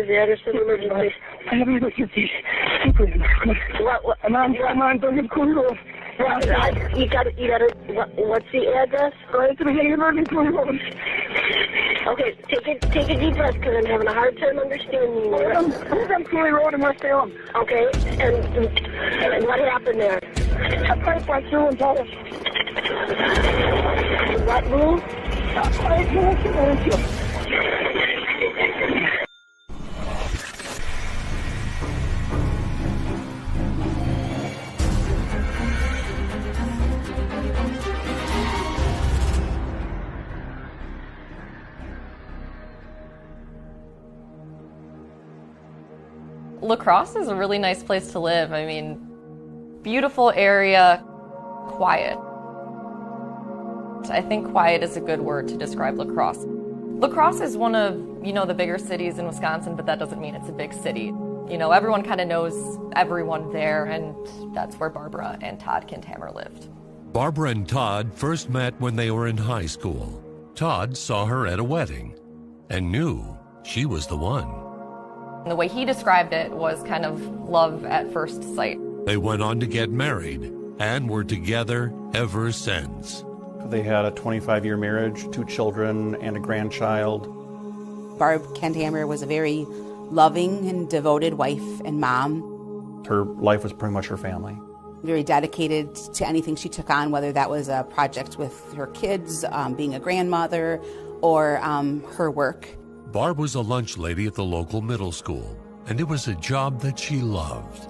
is the address of the emergency? I have an emergency. What? I'm on Duncan Corridor. You gotta, what's the address? Right to the beginning of Duncan Corridor. Okay, take a deep breath, because I'm having a hard time understanding you. I'm on Cooley Road in West Salem. Okay, and what happened there? A pipe went through and told us. What blew? A pipe went through the windshield. La Crosse is a really nice place to live. I mean, beautiful area, quiet. I think quiet is a good word to describe La Crosse. La Crosse is one of, the bigger cities in Wisconsin, but that doesn't mean it's a big city. Everyone kind of knows everyone there, and that's where Barbara and Todd Kindhammer lived. Barbara and Todd first met when they were in high school. Todd saw her at a wedding and knew she was the one. And the way he described it was kind of love at first sight. They went on to get married and were together ever since. They had a 25-year marriage, 2 children, and a grandchild. Barb Kindhammer was a very loving and devoted wife and mom. Her life was pretty much her family. Very dedicated to anything she took on, whether that was a project with her kids, being a grandmother, or her work. Barb was a lunch lady at the local middle school, and it was a job that she loved.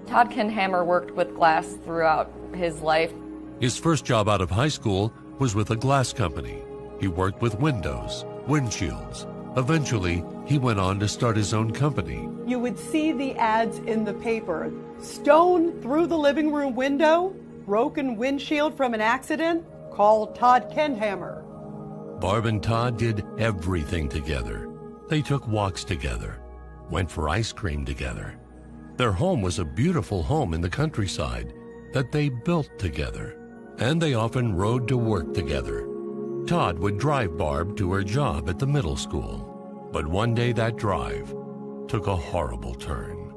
Todd Kindhammer worked with glass throughout his life. His first job out of high school was with a glass company. He worked with windows, windshields. Eventually, he went on to start his own company. You would see the ads in the paper. Stone through the living room window, broken windshield from an accident, call Todd Kindhammer. Barb and Todd did everything together. They took walks together, went for ice cream together. Their home was a beautiful home in the countryside that they built together, and they often rode to work together. Todd would drive Barb to her job at the middle school, but one day that drive took a horrible turn.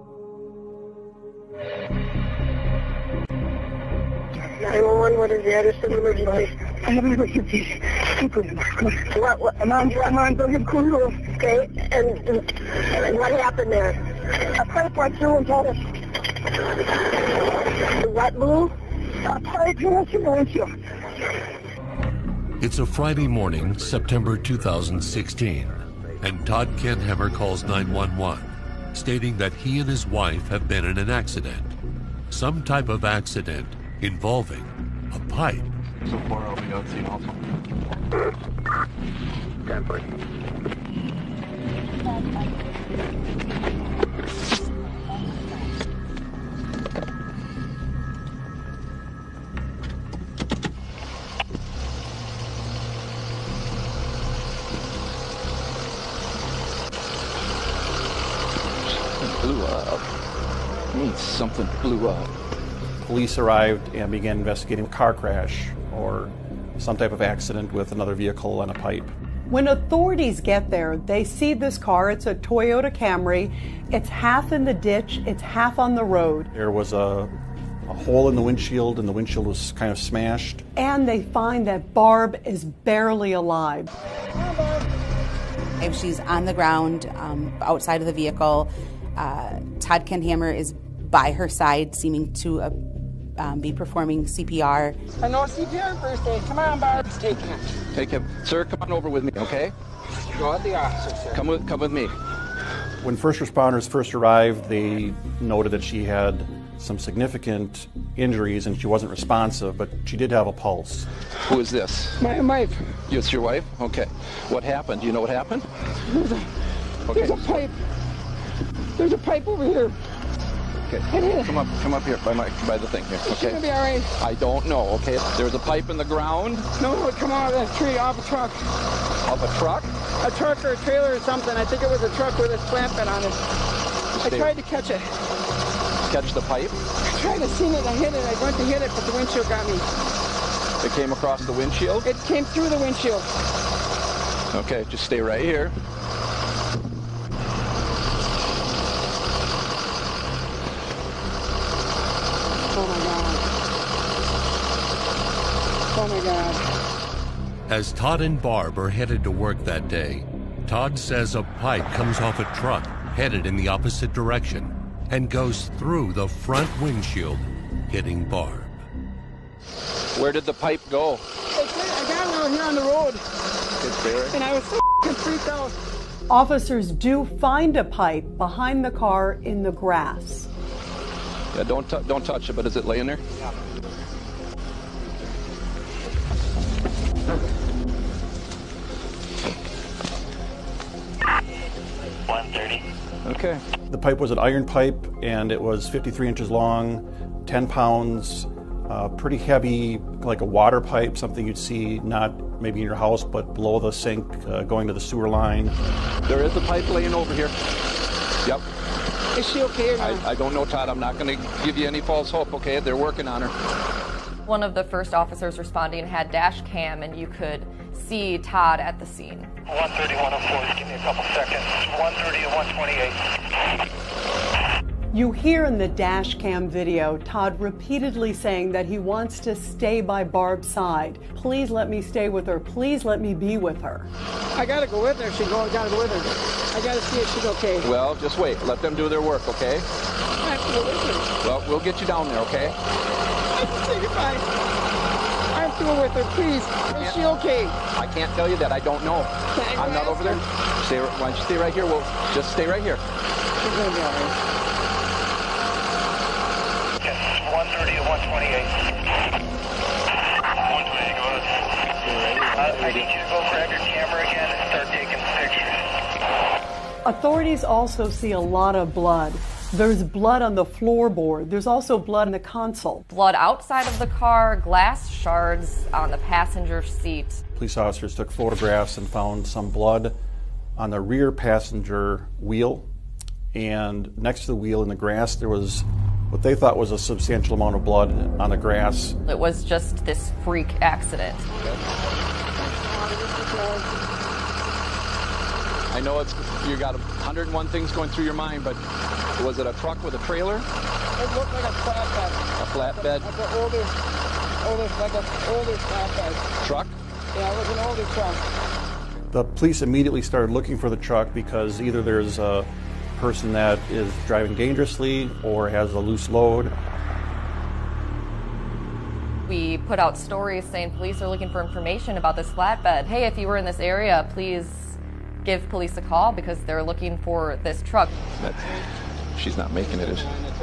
911, what is the address of the emergency? I have an emergency. What? I'm on Duncan Corridor. Okay, and what happened there? A pipe went through and told us. What blew? A pipe went through the windshield. It's a Friday morning, September 2016, and Todd Kindhammer calls 911, stating that he and his wife have been in an accident. Some type of accident involving a pipe. So far, I'll be on scene also. 10-4. Blew up. I mean, something blew up. Police arrived and began investigating a car crash or some type of accident with another vehicle on a pipe. When authorities get there, they see this car. It's a Toyota Camry. It's half in the ditch. It's half on the road. There was a hole in the windshield, and the windshield was kind of smashed. And they find that Barb is barely alive. If she's on the ground outside of the vehicle, Todd Kindhammer is by her side, seeming to be performing CPR. I know CPR first aid. Come on, Barb. Take him. Take him. Sir, come on over with me, okay? Go at the officer, sir. Come with me. When first responders first arrived, they noted that she had some significant injuries and she wasn't responsive, but she did have a pulse. Who is this? My wife. It's your wife? Okay. What happened? Do you know what happened? There's a pipe. There's a pipe over here. Okay. Come up here by the thing here. Okay. It's gonna be all right. I don't know. Okay. There's a pipe in the ground. No, it come out of that tree off a truck. Of a truck? A truck or a trailer or something. I think it was a truck with a clamp bed on it. I tried to catch it. Catch the pipe? I tried to see it. I hit it. I went to hit it, but the windshield got me. It came across the windshield? It came through the windshield. Okay, just stay right here. Oh my God. Oh my God. As Todd and Barb are headed to work that day, Todd says a pipe comes off a truck headed in the opposite direction and goes through the front windshield, hitting Barb. Where did the pipe go? I got it out here on the road, It's there. and I was so freaked out. Officers do find a pipe behind the car in the grass. Yeah, don't touch it, but is it laying there? Yeah. Okay. The pipe was an iron pipe, and it was 53 inches long, 10 pounds, pretty heavy, like a water pipe, something you'd see not maybe in your house, but below the sink, going to the sewer line. There is a pipe laying over here. Yep. Is she okay or not? I don't know, Todd. I'm not going to give you any false hope, okay? They're working on her. One of the first officers responding had dash cam, and you could see Todd at the scene. 130, 104, just give me a couple seconds. 130 to 128. You hear in the dash cam video Todd repeatedly saying that he wants to stay by Barb's side. Please let me stay with her. Please let me be with her. I gotta go with her. I gotta go with her. I gotta see if she's okay. Well, just wait. Let them do their work, okay? I have to go with her. Well, we'll get you down there, okay? I have to say goodbye. I have to go with her, please. Is she okay? I can't tell you that. I don't know. I'm not over there. Why don't you stay right here? Well, just stay right here. She's gonna be all right. 130 to 128. 120, go ahead. I need you to go grab your camera again and start taking pictures. Authorities also see a lot of blood. There's blood on the floorboard. There's also blood in the console. Blood outside of the car, glass shards on the passenger seat. Police officers took photographs and found some blood on the rear passenger wheel, and next to the wheel in the grass there was what they thought was a substantial amount of blood on the grass. It was just this freak accident. I know you got 101 things going through your mind, but was it a truck with a trailer? It looked like a flatbed. A flatbed? Like an older flatbed. Truck? Yeah, it was an older truck. The police immediately started looking for the truck because either there's a person that is driving dangerously or has a loose load. We put out stories saying police are looking for information about this flatbed. Hey, if you were in this area, please give police a call because they're looking for this truck. She's not making it, is she? Sergeant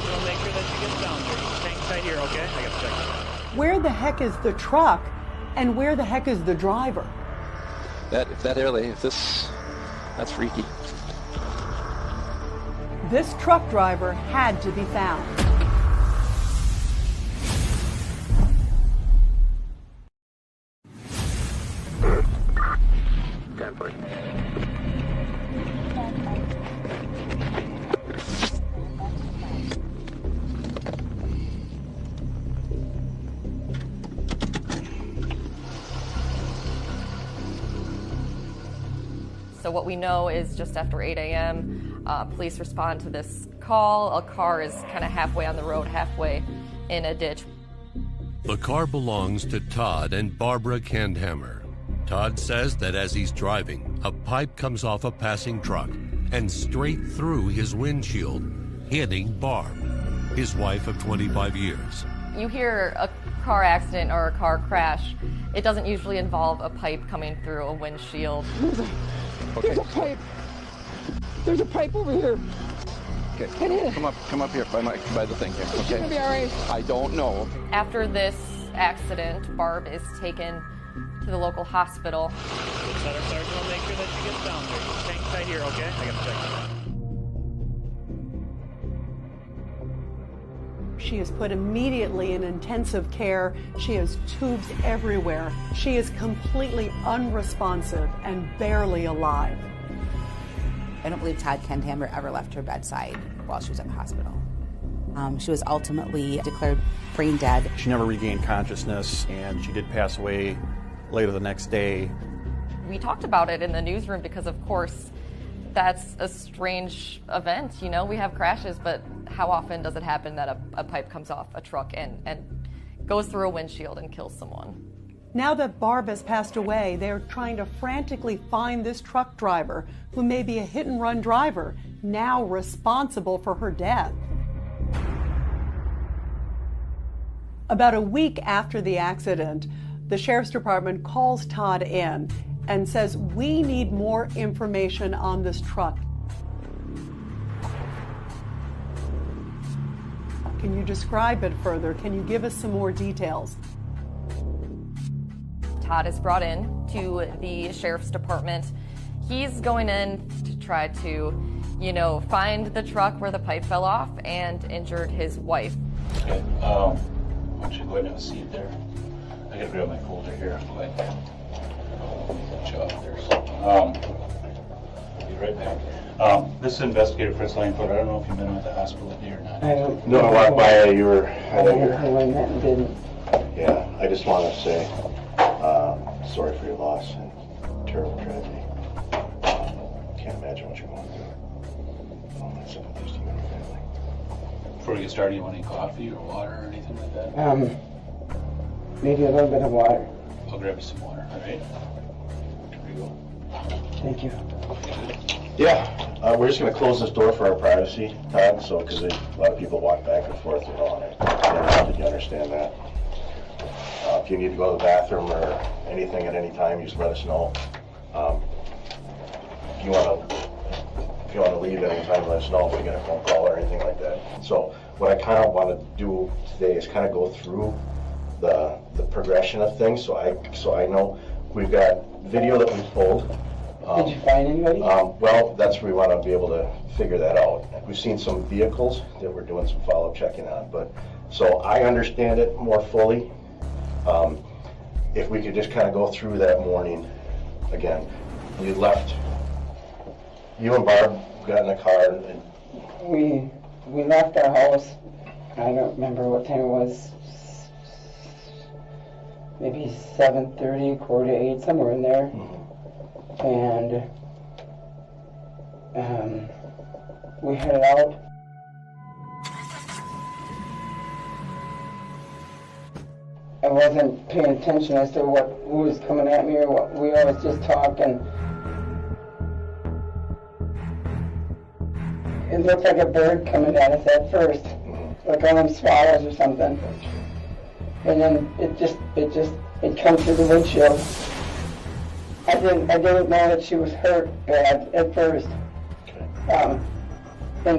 will make sure that she gets down here. Hang tight here, okay? I got to check. Where the heck is the truck and where the heck is the driver? That's freaky. This truck driver had to be found. So what we know is just after 8 a.m., police respond to this call. A car is kind of halfway on the road, halfway in a ditch. The car belongs to Todd and Barbara Kandhammer. Todd says that as he's driving, a pipe comes off a passing truck and straight through his windshield, hitting Barb, his wife of 25 years. You hear a car accident or a car crash, it doesn't usually involve a pipe coming through a windshield. There's a pipe. There's a pipe over here. Okay, come up here by the thing here. Okay. She's gonna be all right. I don't know. After this accident, Barb is taken to the local hospital. Sergeant will make sure that she gets down here. Hang tight here, okay? I got to check. She is put immediately in intensive care. She has tubes everywhere. She is completely unresponsive and barely alive. I don't believe Todd Kandhammer ever left her bedside while she was at the hospital. She was ultimately declared brain dead. She never regained consciousness, and she did pass away later the next day. We talked about it in the newsroom because, of course, that's a strange event. You know, we have crashes, but how often does it happen that a pipe comes off a truck and goes through a windshield and kills someone? Now that Barb has passed away, they're trying to frantically find this truck driver, who may be a hit-and-run driver, now responsible for her death. About a week after the accident, the Sheriff's Department calls Todd in and says, "We need more information on this truck." Can you describe it further? Can you give us some more details? Todd is brought in to the Sheriff's Department. He's going in to try to, find the truck where the pipe fell off and injured his wife. Okay, why don't you go ahead and have a seat there? I gotta grab my folder here. Go ahead. I'll be right back. This is Investigator Fritz Langford. I don't know if you've been with the hospital today or not. I don't. No, I walked by you. I went and didn't. Yeah, I just want to say sorry for your loss and terrible tragedy. Can't imagine what you're going through. All my sympathies to you and your family. Before we get started, you want any coffee or water or anything like that? Maybe a little bit of water. I'll grab you some water, all right? Here you go. Thank you. Yeah, we're just going to close this door for our privacy, Todd, because a lot of people walk back and forth, and you understand that. If you need to go to the bathroom or anything at any time, you just let us know. If you want to leave at any time, let us know if we get a phone call or anything like that. So what I kind of want to do today is kind of go through the progression of things, so I know. We've got video that we pulled. Did you find anybody? Well, that's where we want to be able to figure that out. We've seen some vehicles that we're doing some follow-up checking on, so I understand it more fully. If we could just kind of go through that morning again. You and Barb got in the car and we left our house. I don't remember what time it was. Maybe 7:30, 7:45, somewhere in there. And we headed out. I wasn't paying attention as to who was coming at me or what. We always just talked, and it looked like a bird coming at us at first, like one of them swallows or something. And then it come through the windshield. I didn't know that she was hurt bad at first. And I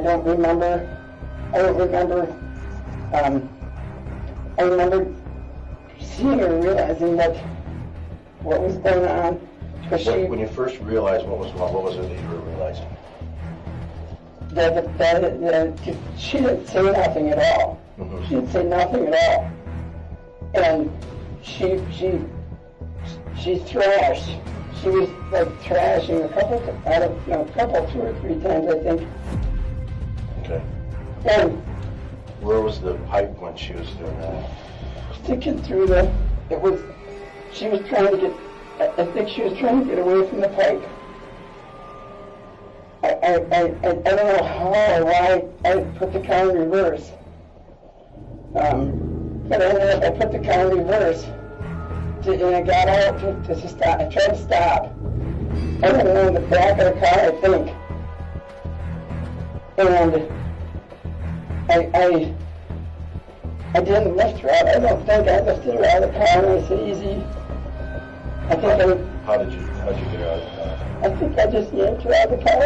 don't remember. I remember seeing her and realizing what was going on. When you first realized what was wrong, what was it that you were realizing? That she didn't say nothing at all. Mm-hmm. She didn't say nothing at all. And she thrashed. She was like thrashing a couple, 2 or 3 times, I think. Okay. And where was the pipe when she was doing that? Sticking through she was trying to get, I think she was trying to get away from the pipe. I don't know how or why I put the car in reverse. But I put the car in reverse. And I got out to stop. I tried to stop. I went in the back of the car, I think. And I didn't lift her out. I don't think I lifted her out of the car nice and easy. How did you get her out of the car? I think I just yanked her out of the car.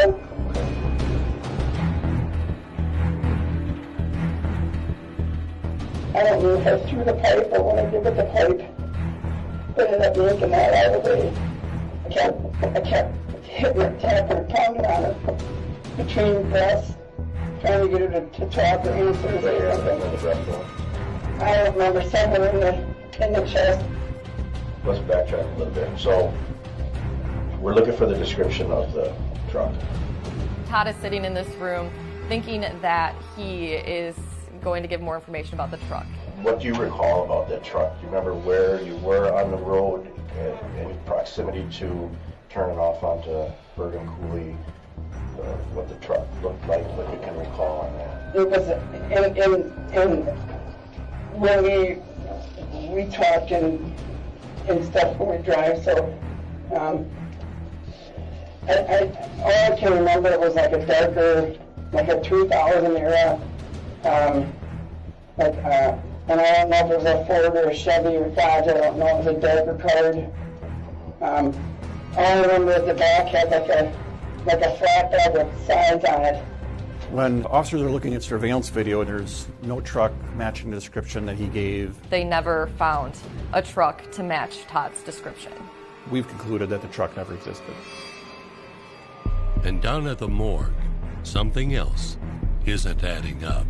I don't know if I threw the pipe or what I did with the pipe. But I ended up yanking that out of the way. I kept hitting her, tapping her, pounding on her between breaths, trying to get her to talk or answer or something. I don't remember, somewhere in the chest. Let's backtrack a little bit. So, we're looking for the description of the truck. Todd is sitting in this room thinking that he is going to give more information about the truck. What do you recall about that truck? Do you remember where you were on the road in proximity to turning off onto Bergen Coulee, what the truck looked like, what you can recall on that. It was in when we talk and stuff when we drive, so all I can remember was like a darker, like a 2000 era, and I don't know if it was a Ford or a Chevy or Dodge, I don't know, it was a darker colored. All I remember is the back had like a flat bed with sides on it. When officers are looking at surveillance video and there's no truck matching the description that he gave, They never found a truck to match Todd's description. we've concluded that the truck never existed. And down at the morgue, something else isn't adding up.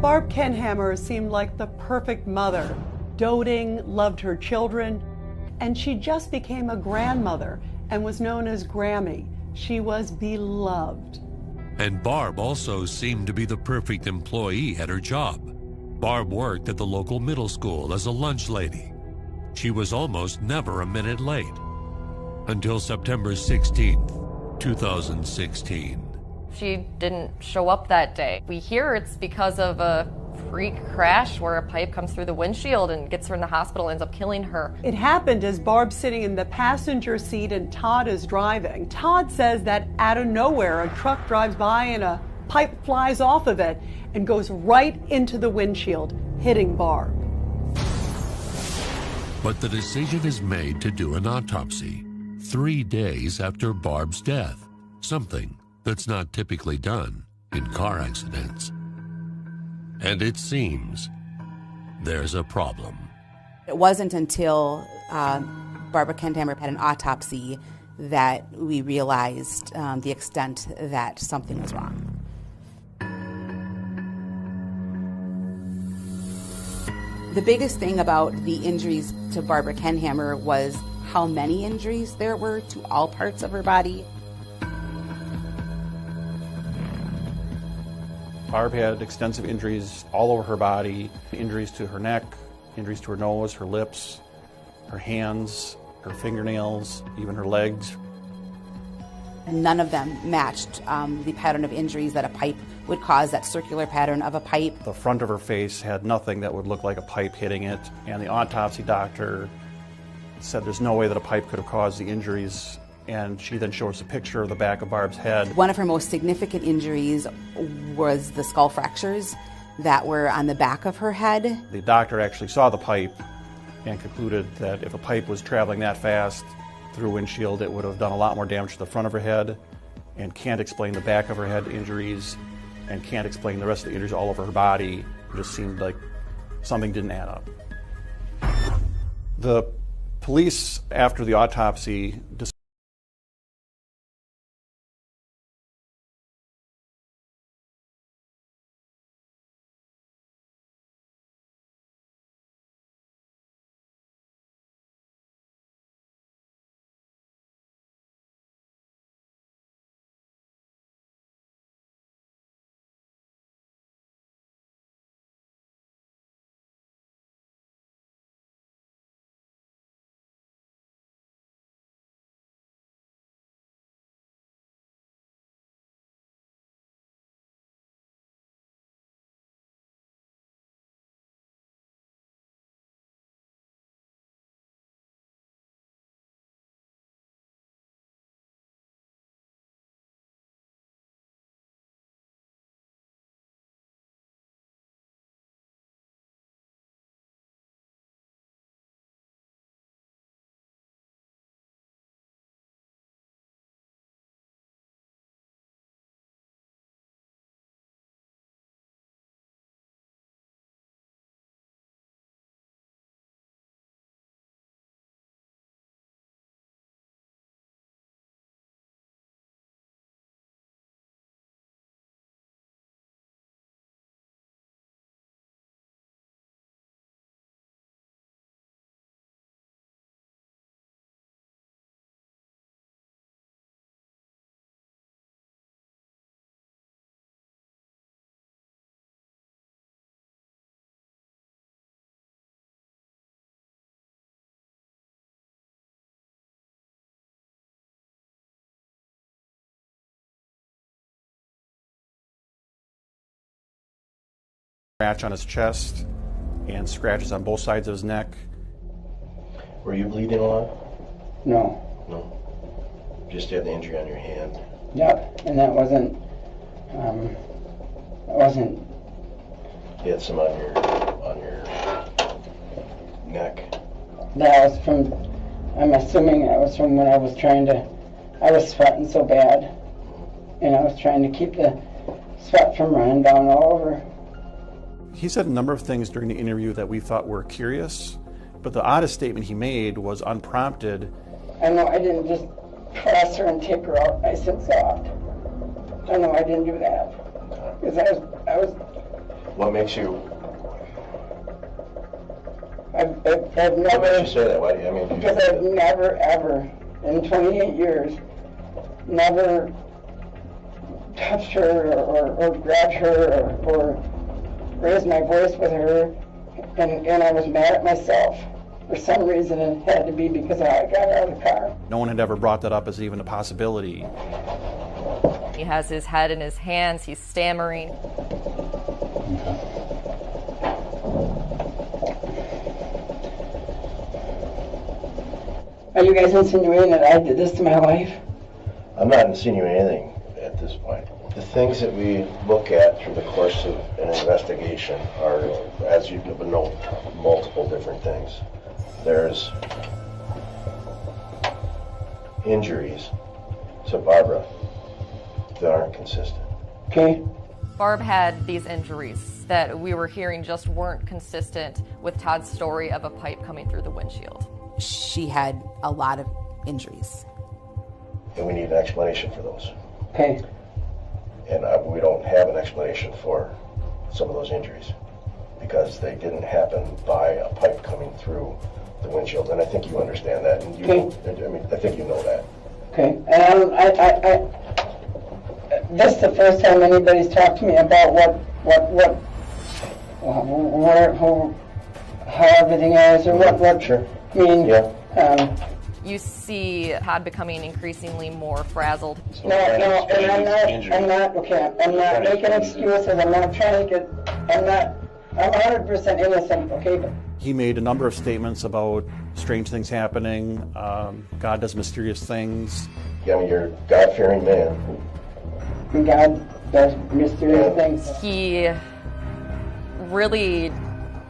Barb Kenhammer seemed like the perfect mother, doting, loved her children, and she just became a grandmother and was known as Grammy. She was beloved. And Barb also seemed to be the perfect employee at her job. Barb worked at the local middle school as a lunch lady. She was almost never a minute late. Until September 16th, 2016. She didn't show up that day. We hear it's because of a freak crash where a pipe comes through the windshield and gets her in the hospital, ends up killing her. It happened as Barb's sitting in the passenger seat and Todd is driving. Todd says that out of nowhere, a truck drives by and a pipe flies off of it and goes right into the windshield, hitting Barb. But the decision is made to do an autopsy 3 days after Barb's death, something that's not typically done in car accidents. And it seems there's a problem. It wasn't until Barbara Kenhammer had an autopsy that we realized the extent that something was wrong. The biggest thing about the injuries to Barbara Kenhammer was how many injuries there were to all parts of her body. Barb had extensive injuries all over her body, injuries to her neck, injuries to her nose, her lips, her hands, her fingernails, even her legs. None of them matched the pattern of injuries that a pipe would cause, that circular pattern of a pipe. The front of her face had nothing that would look like a pipe hitting it, and the autopsy doctor said there's no way that a pipe could have caused the injuries, and she then shows a picture of the back of Barb's head. One of her most significant injuries was the skull fractures that were on the back of her head. The doctor actually saw the pipe and concluded that if a pipe was traveling that fast through a windshield, it would have done a lot more damage to the front of her head, and can't explain the back of her head injuries, and can't explain the rest of the injuries all over her body. It just seemed like something didn't add up. The police, after the autopsy, Scratch on his chest and scratches on both sides of his neck. Were you bleeding a lot? No. No. Just had the injury on your hand. Yep, and that wasn't. You had some on your neck. That was from. I'm assuming that was from when I was sweating so bad, and I was trying to keep the sweat from running down all over. He said a number of things during the interview that we thought were curious, but the oddest statement he made was unprompted. I know I didn't just press her and take her out nice and soft. I know I didn't do that. Because I was. What makes you? I've never. What makes you say that? Why do you? I mean. Because I've never ever, in 28 years, never touched her or grabbed her or raised my voice with her, and I was mad at myself. For some reason, it had to be because I got out of the car. No one had ever brought that up as even a possibility. He has his head in his hands, he's stammering. Are you guys insinuating that I did this to my wife? I'm not insinuating anything at this point. The things that we look at through the course of an investigation are, as you know, multiple different things. There's injuries to Barbara that aren't consistent. Okay. Barb had these injuries that we were hearing just weren't consistent with Todd's story of a pipe coming through the windshield. She had a lot of injuries. And we need an explanation for those. Okay. And we don't have an explanation for some of those injuries because they didn't happen by a pipe coming through the windshield. And I think you understand that. And I think you know that. Okay. And this is the first time anybody's talked to me about how everything is or what. Sure. I mean, yeah. You see Todd becoming increasingly more frazzled. No, and I'm not making excuses. I'm 100% innocent, okay? He made a number of statements about strange things happening, God does mysterious things. Yeah, I mean, you're a God-fearing man. God does mysterious things. He really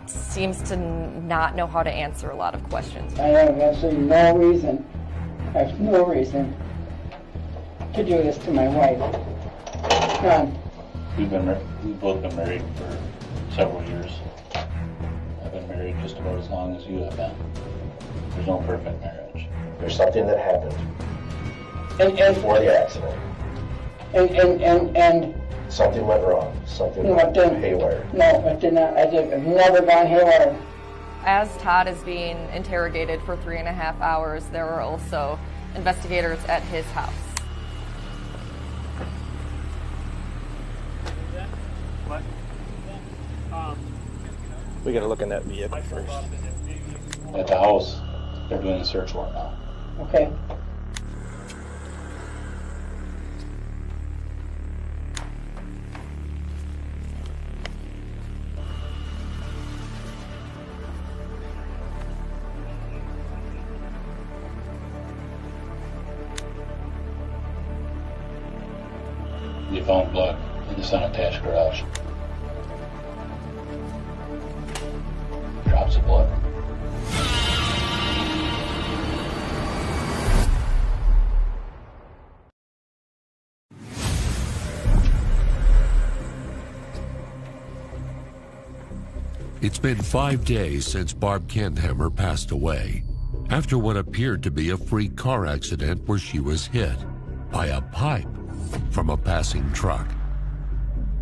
seems to not know how to answer a lot of questions. I have absolutely no reason. I have no reason to do this to my wife. None. We've both been married for several years. I've been married just about as long as you have been. There's no perfect marriage. There's something that happened before the accident. And something went wrong. Something went haywire. No, it did not. I've never gone haywire. As Todd is being interrogated for 3.5 hours, there were also investigators at his house. What? We gotta look in that vehicle first. At the house, they're doing a search warrant now. Okay. You found blood in this unattached garage. Drops of blood. It's been 5 days since Barb Kenthammer passed away after what appeared to be a freak car accident where she was hit by a pipe from a passing truck.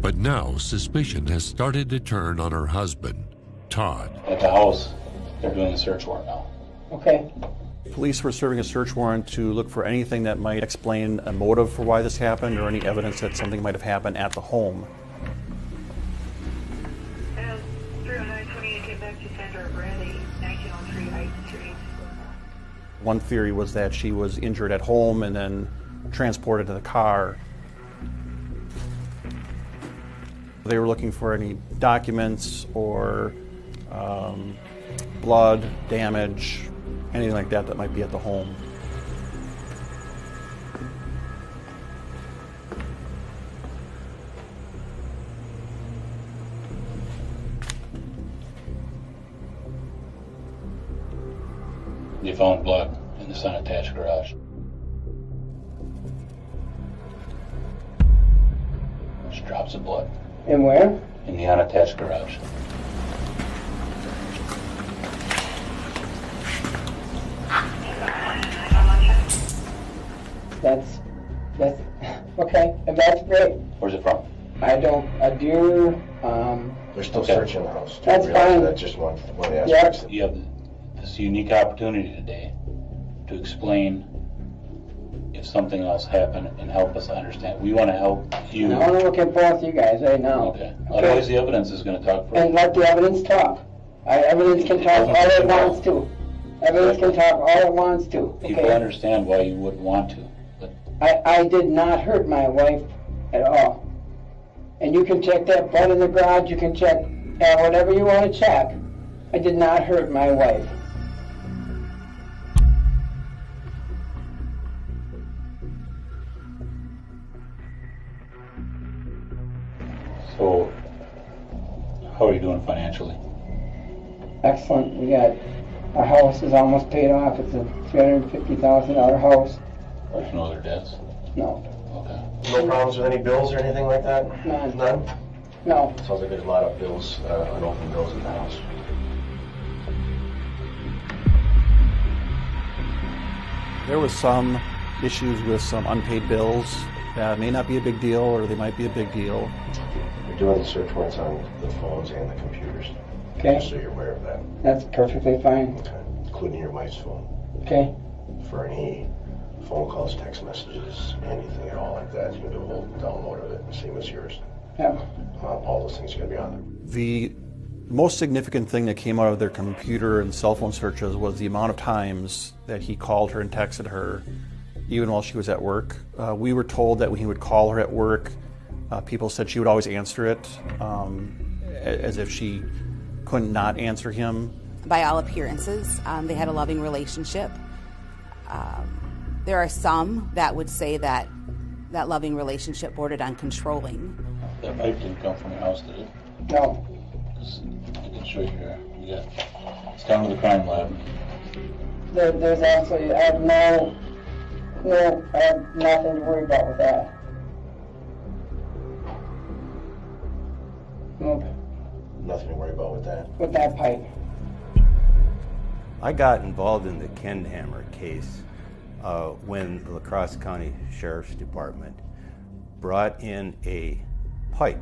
But now suspicion has started to turn on her husband, Todd. At the house, they're doing a search warrant now. Okay. Police were serving a search warrant to look for anything that might explain a motive for why this happened or any evidence that something might have happened at the home. One theory was that she was injured at home and then transported to the car. They were looking for any documents or blood, damage, anything like that that might be at the home. They found blood in this unattached garage. There's drops of blood. And where? In the unattached garage. That's, okay, and that's great. Where's it from? I don't, a deer, They're still Okay. searching the house. That's fine. That's just one of the aspects. You have this unique opportunity today to explain if something else happened and help us understand. We want to help you. I want to look at both you guys right now. Okay. Otherwise, the evidence is going to talk for And let the evidence talk. Evidence can talk all it wants to. Evidence can talk all it wants to. People Okay? understand why you wouldn't want to. But I did not hurt my wife at all. And you can check that blood in the garage, you can check whatever you want to check. I did not hurt my wife. so, how are you doing financially? Excellent. We got, our house is almost paid off. It's a $350,000 house. There's no other debts? No. Okay. No problems with any bills or anything like that? None. None? No. Sounds like there's a lot of bills, unopened bills in the house. There was some issues with some unpaid bills that may not be a big deal, or they might be a big deal. We're doing the search warrants on the phones and the computers. Okay. Just so you're aware of that. That's perfectly fine. Okay. Including your wife's phone. Okay. For any phone calls, text messages, anything at all like that, you can do a whole download of it, same as yours. Yeah. All those things are going to be on there. The most significant thing that came out of their computer and cell phone searches was the amount of times that he called her and texted her, even while she was at work. We were told that when he would call her at work, people said she would always answer it, as if she couldn't not answer him. By all appearances, they had a loving relationship. There are some that would say that that loving relationship bordered on controlling. That pipe didn't come from your house, did it? No. I can show you here. You got, it's down to the crime lab. There's actually, I have I have nothing to worry about with that. Nope. Nothing to worry about with that. With that pipe. I got involved in the Ken Hammer case when the La Crosse County Sheriff's Department brought in a pipe.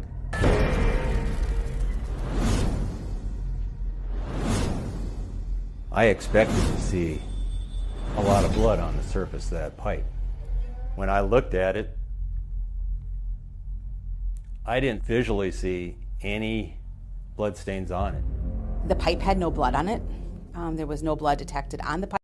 I expected to see a lot of blood on the surface of that pipe. When I looked at it, I didn't visually see any blood stains on it. The pipe had no blood on it. There was no blood detected on the pipe.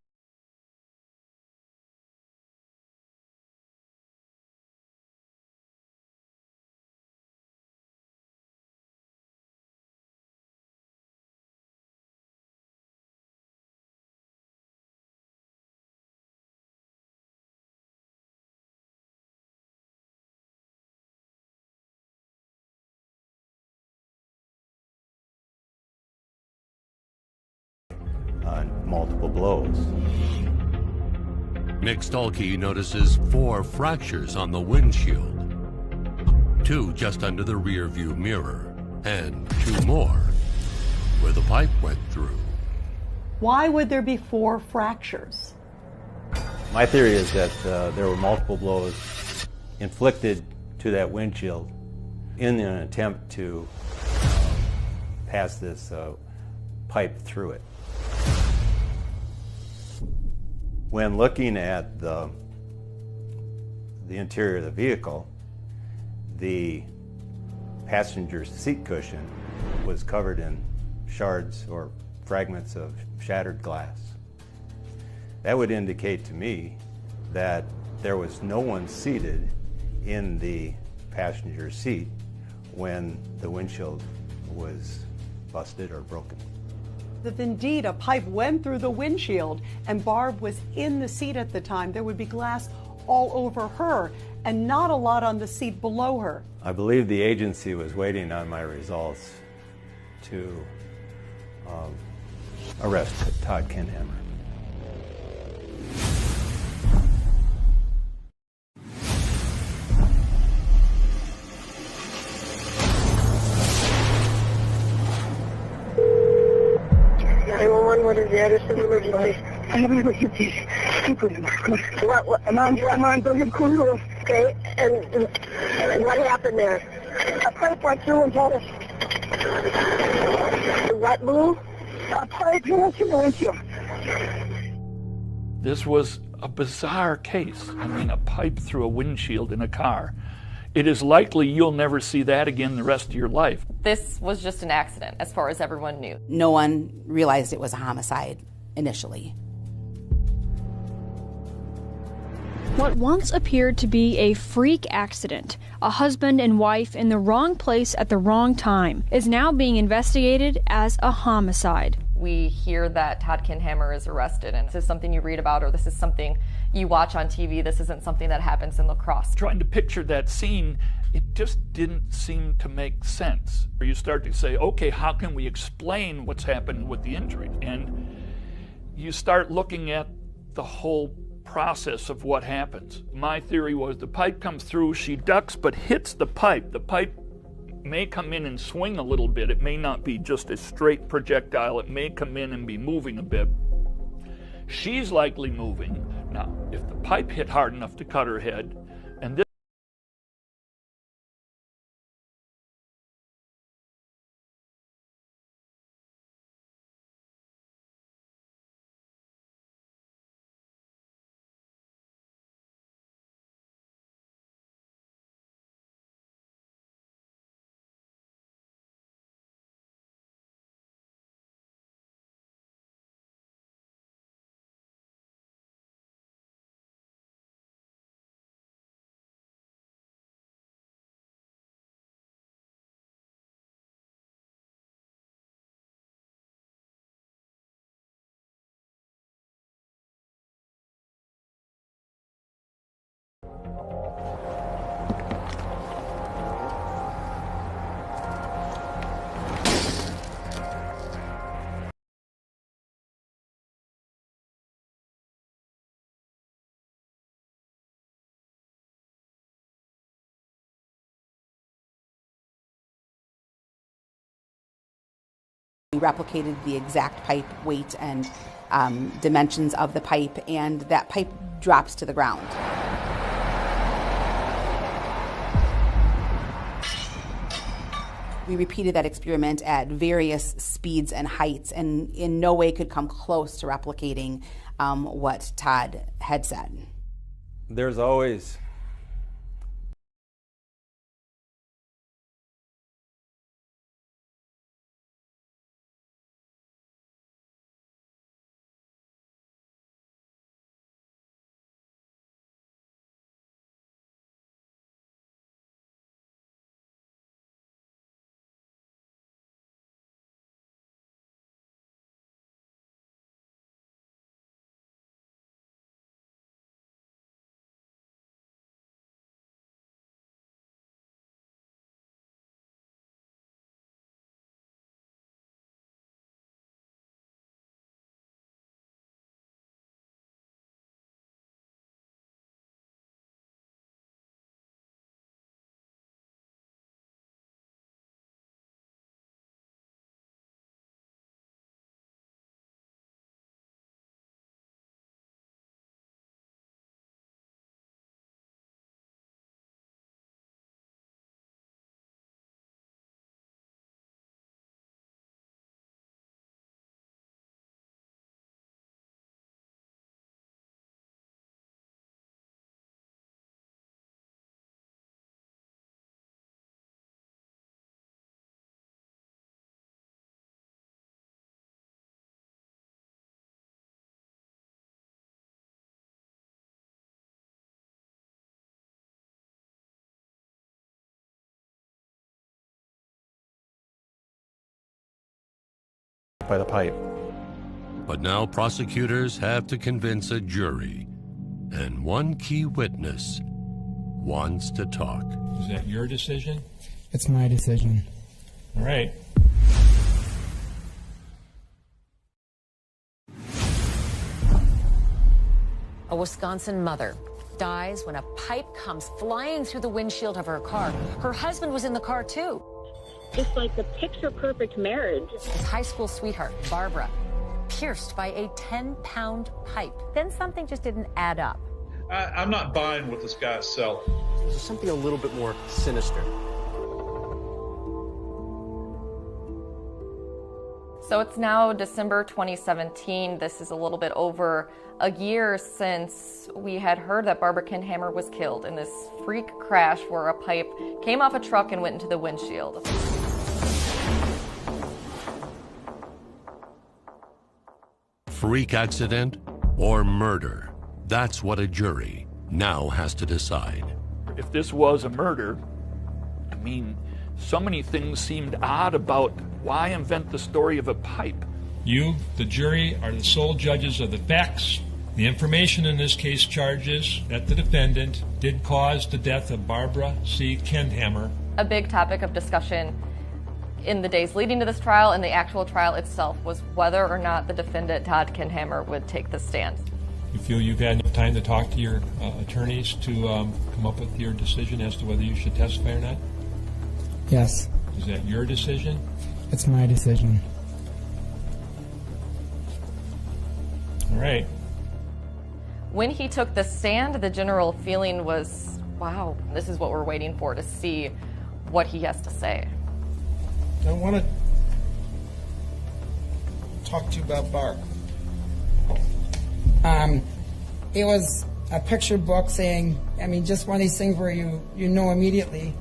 Multiple blows. Nick Stolke notices 4 fractures on the windshield, 2 just under the rear view mirror, and 2 more where the pipe went through. Why would there be 4 fractures? My theory is that there were multiple blows inflicted to that windshield in an attempt to pass this pipe through it. When looking at the interior of the vehicle, the passenger seat cushion was covered in shards or fragments of shattered glass. That would indicate to me that there was no one seated in the passenger seat when the windshield was busted or broken. If indeed a pipe went through the windshield and Barb was in the seat at the time, there would be glass all over her and not a lot on the seat below her. I believe the agency was waiting on my results to arrest Todd Kenhammer. What is the address of the emergency? I have an emergency. What? I'm on Billiard Corridor. Okay, and what happened there? A pipe went through and had us. What blew? A pipe went through the windshield. This was a bizarre case. I mean, a pipe through a windshield in a car. It is likely you'll never see that again the rest of your life. This was just an accident, as far as everyone knew. No one realized it was a homicide initially. What once appeared to be a freak accident, a husband and wife in the wrong place at the wrong time, is now being investigated as a homicide. We hear that Todd Kenhammer is arrested, and this is something you read about, or this is something you watch on TV. This isn't something that happens in La Crosse. Trying to picture that scene, it just didn't seem to make sense. You start to say, okay, how can we explain what's happened with the injury? And you start looking at the whole process of what happens. My theory was the pipe comes through, she ducks but hits the pipe. The pipe may come in and swing a little bit. It may not be just a straight projectile. It may come in and be moving a bit. She's likely moving. Now, if the pipe hit hard enough to cut her head, and this We replicated the exact pipe weight and dimensions of the pipe, and that pipe drops to the ground. We repeated that experiment at various speeds and heights, and in no way could come close to replicating what Todd had said. There's always by the pipe. But now prosecutors have to convince a jury, and one key witness wants to talk. Is that your decision? It's my decision. All right. A Wisconsin mother dies when a pipe comes flying through the windshield of her car. Her husband was in the car too. Just like the picture-perfect marriage. His high school sweetheart, Barbara, pierced by a 10-pound pipe. Then something just didn't add up. I'm not buying what this guy's selling. There's something a little bit more sinister. So it's now December 2017. This is a little bit over a year since we had heard that Barbara Kindhammer was killed in this freak crash where a pipe came off a truck and went into the windshield. Freak accident or murder? That's what a jury now has to decide. If this was a murder, I mean, so many things seemed odd about why invent the story of a pipe. You, the jury, are the sole judges of the facts. The information in this case charges that the defendant did cause the death of Barbara C. Kindhammer. A big topic of discussion in the days leading to this trial and the actual trial itself was whether or not the defendant, Todd Kindhammer, would take the stand. You feel you've had enough time to talk to your attorneys to come up with your decision as to whether you should testify or not? Yes. Is that your decision? It's my decision. All right. When he took the stand, the general feeling was, wow, this is what we're waiting for, to see what he has to say. I want to talk to you about Barb. It was a picture book saying, I mean, just one of these things where you know immediately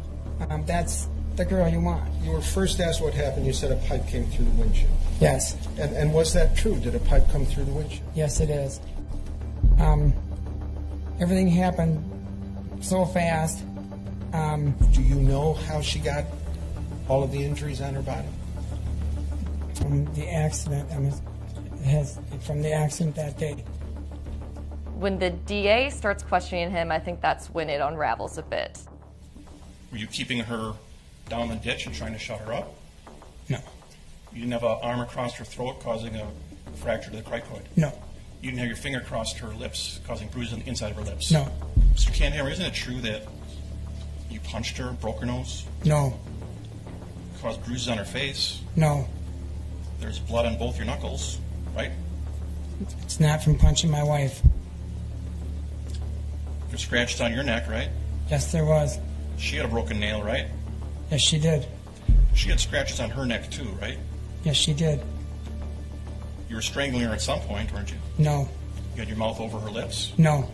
that's the girl you want. You were first asked what happened. You said a pipe came through the windshield. Yes. And was that true? Did a pipe come through the windshield? Yes, it is. Everything happened so fast. Do you know how she got all of the injuries on her body? From the accident. From the accident that day. When the DA starts questioning him, I think that's when it unravels a bit. Were you keeping her down the ditch and trying to shut her up? No. You didn't have an arm across her throat causing a fracture to the cricoid? No. You didn't have your finger across her lips causing bruises on the inside of her lips? No. Mr. Kindhammer, isn't it true that you punched her, broke her nose? No. Caused bruises on her face? No. There's blood on both your knuckles, right? It's not from punching my wife. There's scratches on your neck, right? Yes, there was. She had a broken nail, right? Yes, she did. She had scratches on her neck too, right? Yes, she did. You were strangling her at some point, weren't you? No. You had your mouth over her lips? No.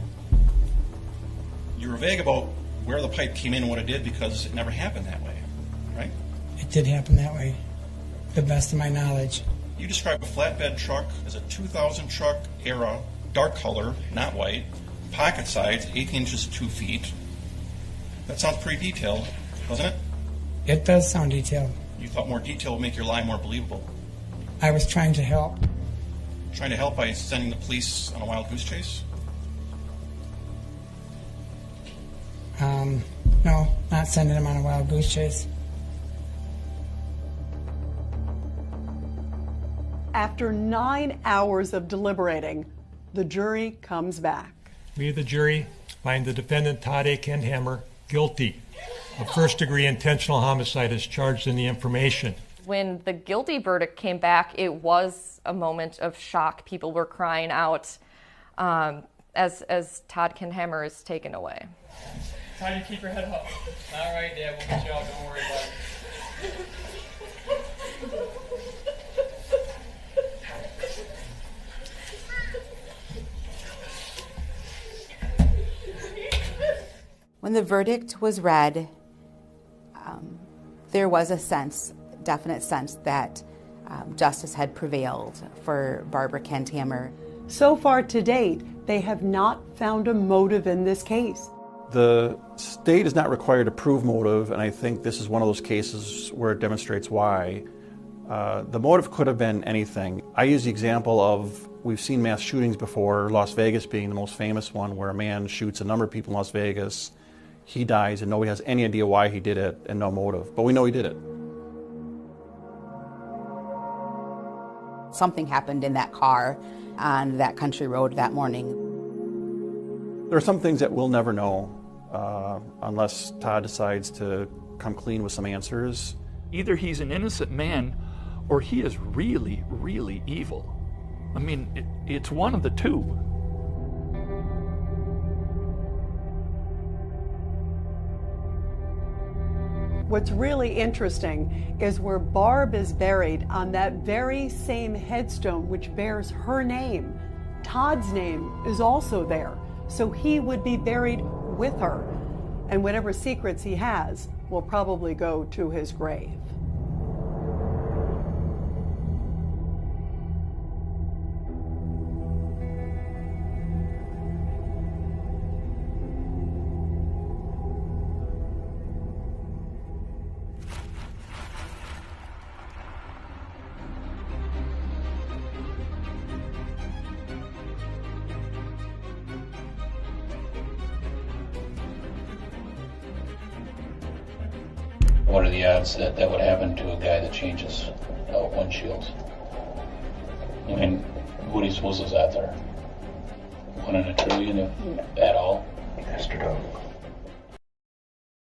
You were vague about where the pipe came in and what it did because it never happened that way, right? It did happen that way, to the best of my knowledge. You described a flatbed truck as a 2000 truck era, dark color, not white, pocket size, 18 inches to 2 feet. That sounds pretty detailed, doesn't it? It does sound detailed. You thought more detail would make your lie more believable. I was trying to help. Trying to help by sending the police on a wild goose chase? No, not sending them on a wild goose chase. After 9 hours of deliberating, the jury comes back. We, the jury, find the defendant, Todd A. Kindhammer, guilty of first-degree intentional homicide as charged in the information. When the guilty verdict came back, it was a moment of shock. People were crying out as Todd Kindhammer is taken away. How do you keep your head up? All right, Dad, we'll get you out. Don't worry about it. When the verdict was read, there was a definite sense that justice had prevailed for Barbara Kindhammer. So far to date, they have not found a motive in this case. The state is not required to prove motive, and I think this is one of those cases where it demonstrates why. The motive could have been anything. I use the example of, we've seen mass shootings before, Las Vegas being the most famous one, where a man shoots a number of people in Las Vegas, he dies, and nobody has any idea why he did it and no motive, but we know he did it. Something happened in that car on that country road that morning. There are some things that we'll never know unless Todd decides to come clean with some answers. Either he's an innocent man or he is really, really evil. I mean, it's one of the two. What's really interesting is where Barb is buried on that very same headstone which bears her name. Todd's name is also there, so he would be buried with her. And whatever secrets he has will probably go to his grave. What are the odds that that would happen to a guy that changes windshields? I mean, what do you suppose is out there? 1 in a trillion, if at all? Mr. Dog.